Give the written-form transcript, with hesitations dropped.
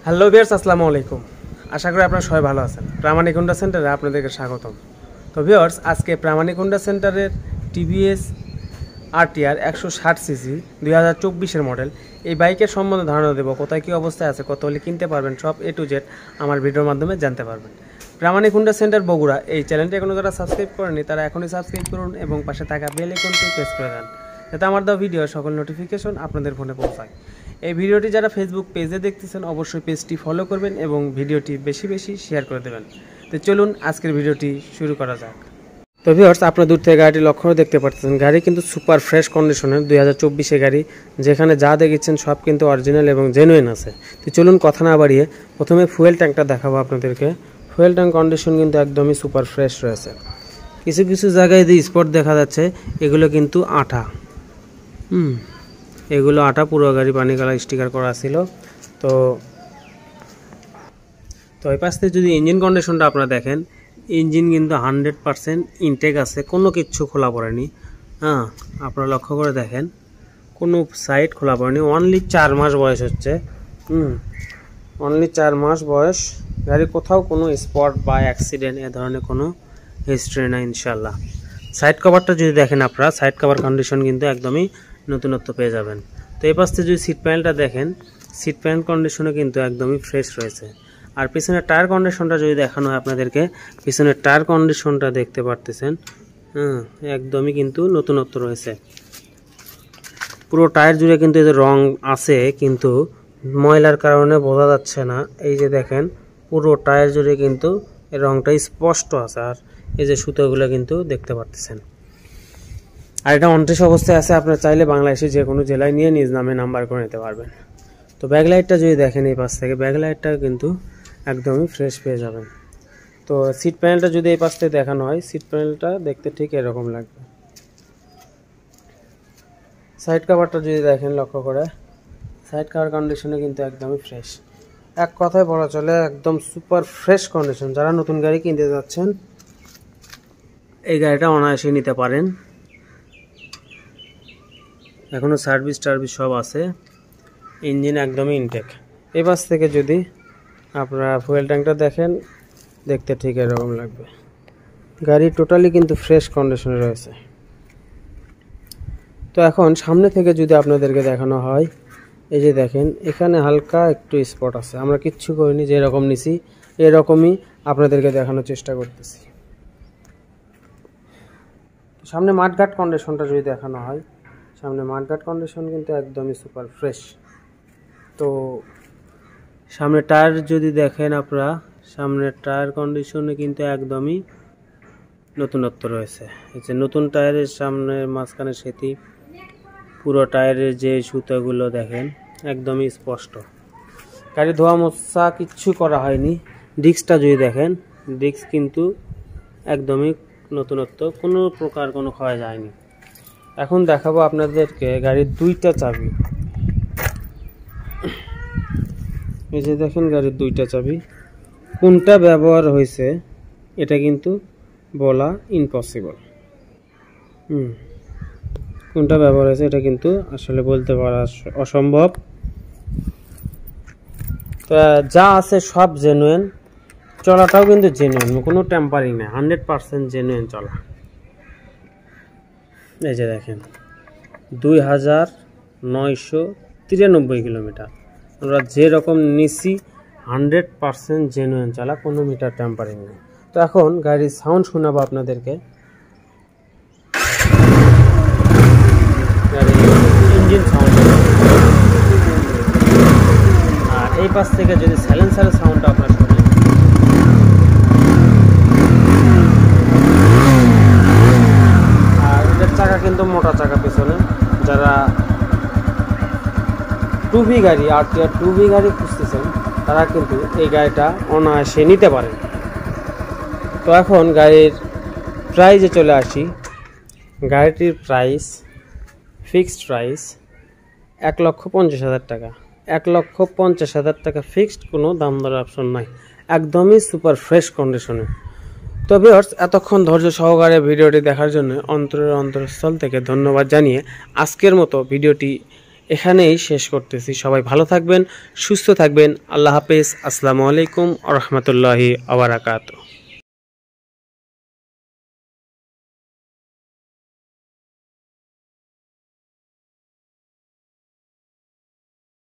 Hello viewers, আসসালামু আলাইকুম। আশা করি আপনারা সবাই ভালো আছেন। প্রামাণিক হোন্ডা সেন্টারে আপনাদেরকে স্বাগতম। তো ভিউয়ার্স, আজকে প্রামাণিক হোন্ডা সেন্টারের টিভিএস আরটিআর 160 সিসি 2024-এর মডেল এই বাইকের সম্বন্ধে ধারণা দেবো। কোথায় কী অবস্থায় আছে, কত হলে কিনতে পারবেন, সব A to Z আমার ভিডিওর মাধ্যমে জানতে পারবেন। প্রামাণিক হোন্ডা সেন্টার বগুড়া এই চ্যানেলটি এখনও যারা সাবস্ক্রাইব করেনি তারা এখনই সাবস্ক্রাইব করুন এবং পাশে থাকা বেল আইকনটি প্রেস করে দেন, যাতে আমার দেওয়া ভিডিও সকল নোটিফিকেশন আপনাদের ফোনে পৌঁছায়। এই ভিডিওটি যারা ফেসবুক পেজে দেখতেছেন অবশ্যই পেজটি ফলো করবেন এবং ভিডিওটি বেশি বেশি শেয়ার করে দেবেন। তো চলুন আজকের ভিডিওটি শুরু করা যাক। তো ভিউয়ার্স, আপনারা দূর থেকে গাড়িটি লক্ষ্য দেখতে পাচ্ছেন, গাড়ি কিন্তু সুপার ফ্রেশ কন্ডিশনের 2024-এর গাড়ি। যেখানে যা দেখেছেন সব কিন্তু অরিজিনাল এবং জেনুইন আছে। তো চলুন কথা না বাড়িয়ে প্রথমে ফুয়েল ট্যাঙ্কটা দেখাবো আপনাদেরকে। ফুয়েল ট্যাঙ্ক কন্ডিশন কিন্তু একদমই সুপার ফ্রেশ রয়েছে। কিছু কিছু জায়গায় যে স্পট দেখা যাচ্ছে এগুলো কিন্তু আঠা, এগুলো আটা। পুরো গাড়ি পানি কালার স্টিকার করা ছিল। তো এই পাশ থেকে যদি ইঞ্জিন কন্ডিশনটা আপনারা দেখেন, ইঞ্জিন কিন্তু 100% ইনটেক আছে, কোনো কিচ্ছু খোলা পড়েনি। আপনারা লক্ষ্য করে দেখেন, কোনো সাইড খোলা পড়েনি। অনলি 4 মাস বয়স হচ্ছে। অনলি 4 মাস বয়স। গাড়ি কোথাও কোনো স্পট বা অ্যাক্সিডেন্ট এ ধরনের কোনো হিস্ট্রি নাই ইনশাল্লাহ। সাইড কভারটা যদি দেখেন আপনারা, সাইড কভার কন্ডিশন কিন্তু একদমই নতুনত্ব পেয়ে যাবেন। তো এই পাশ থেকে যদি সিট প্যানেলটা দেখেন, সিট প্যানেল কন্ডিশনও কিন্তু একদমই ফ্রেশ রয়েছে। আর পিছনের টায়ার কন্ডিশনটা যদি দেখানো হয় আপনাদেরকে, পিছনের টায়ার কন্ডিশনটা দেখতে পারতেছেন, একদমই কিন্তু নতুনত্ব রয়েছে। পুরো টায়ার জুড়ে কিন্তু এই যে রং আছে, কিন্তু ময়লার কারণে বোঝা যাচ্ছে না। এই যে দেখেন, পুরো টায়ার জুড়ে কিন্তু এই রংটা স্পষ্ট আছে। আর এই যে সুতোগুলো কিন্তু দেখতে পারতেছেন। আর এটা অনটেস্ট অবস্থায় আছে। আপনারা চাইলে বাংলাদেশে যে কোনো জেলায় নিয়ে নিজ নামে নাম্বার করে নিতে পারবেন। তো ব্যাকলাইটটা যদি দেখেন এই পাশ থেকে, ব্যাকলাইটটা কিন্তু একদমই ফ্রেশ পেয়ে যাবেন। তো সিট প্যানেলটা যদি এই পাশ থেকে দেখানো হয়, সিট প্যানেলটা দেখতে ঠিক এরকম লাগবে। সাইড কভারটা যদি দেখেন লক্ষ্য করে, সাইড কভার কন্ডিশনে কিন্তু একদমই ফ্রেশ। এক কথায় বলা চলে একদম সুপার ফ্রেশ কন্ডিশন। যারা নতুন গাড়ি কিনতে যাচ্ছেন এই গাড়িটা অনায়াসে নিতে পারেন। এখনও সার্ভিস টার্ভিস সব আছে, ইঞ্জিন একদমই ইনটেক। এই পাশ থেকে যদি আপনারা ফুয়েল ট্যাঙ্কটা দেখেন, দেখতে ঠিক এরকম লাগবে। গাড়ি টোটালি কিন্তু ফ্রেশ কন্ডিশনে রয়েছে। তো এখন সামনে থেকে যদি আপনাদেরকে দেখানো হয়, এই যে দেখেন এখানে হালকা একটু স্পট আছে। আমরা কিচ্ছু করিনি, যেরকম নিছি এরকমই আপনাদেরকে দেখানোর চেষ্টা করতেছি। সামনে মাঠঘাট কন্ডিশনটা যদি দেখানো হয়, সামনে মাঠঘাট কন্ডিশন কিন্তু একদমই সুপার ফ্রেশ। তো সামনে টায়ার যদি দেখেন আপনারা, সামনের টায়ার কন্ডিশনে কিন্তু একদমই নতুনত্ব রয়েছে। এই যে নতুন টায়ারের সামনের মাঝখানে সেটি, পুরো টায়ারের যে সুতাগুলো দেখেন একদমই স্পষ্ট। গাড়ি ধোয়া মোছা কিচ্ছু করা হয়নি। ডিস্কটা যদি দেখেন, ডিস্ক কিন্তু একদমই নতুনত্ব, কোনো প্রকার কোনো ক্ষয় যায়নি। এখন দেখাবো আপনাদেরকে গাড়ির 2টা চাবি। এই যে দেখেন গাড়ির 2টা চাবি, কোনটা ব্যবহার হয়েছে এটা কিন্তু বলা ইম্পসিবল। কোনটা ব্যবহার হয়েছে এটা কিন্তু আসলে বলতে পারা অসম্ভব। তো যা আছে সব জেনুইন, চলাটাও কিন্তু জেনুইন, কোনো টেম্পারিং নেই, 100% জেনুইন চলা। এই যে দেখেন 2993 কিলোমিটার আমরা যেরকম নিছি, 100% জেনুইন চলা, কোনো মিটার টেম্পারিং নেই। তো এখন গাড়ির সাউন্ড শোনাবো আপনাদেরকে। গাড়ির ইঞ্জিন সাউন্ড। আর এই পাশ থেকে যদি সাইলেন্সারের সাউন্ডটা আপনারা শুনেন, আর এটার চাকা কিন্তু মোটা চাকা পিছনে। যারা 2V গাড়ি, আরটিআর 2V গাড়ি খুঁজতেছেন তারা কিন্তু এই গাড়িটা অনায়াসে নিতে পারেন। তো এখন গাড়ির প্রাইসে চলে আসি। গাড়িটির প্রাইস, ফিক্সড প্রাইস 1,50,000 টাকা। 1,50,000 টাকা ফিক্সড, কোনো দাম দরের অপশন নাই, একদমই সুপার ফ্রেশ কন্ডিশনে। তো ভিউয়ার্স, এতক্ষণ ধৈর্য সহকারে ভিডিওটি দেখার জন্য অন্তরের অন্তঃস্থল থেকে ধন্যবাদ জানিয়ে আজকের মতো ভিডিওটি এখানেই শেষ করতেছি। সবাই ভালো থাকবেন, সুস্থ থাকবেন। আল্লাহ হাফেজ। আসসালামু আলাইকুম ওয়া রাহমাতুল্লাহি ওয়া বারাকাতুহু।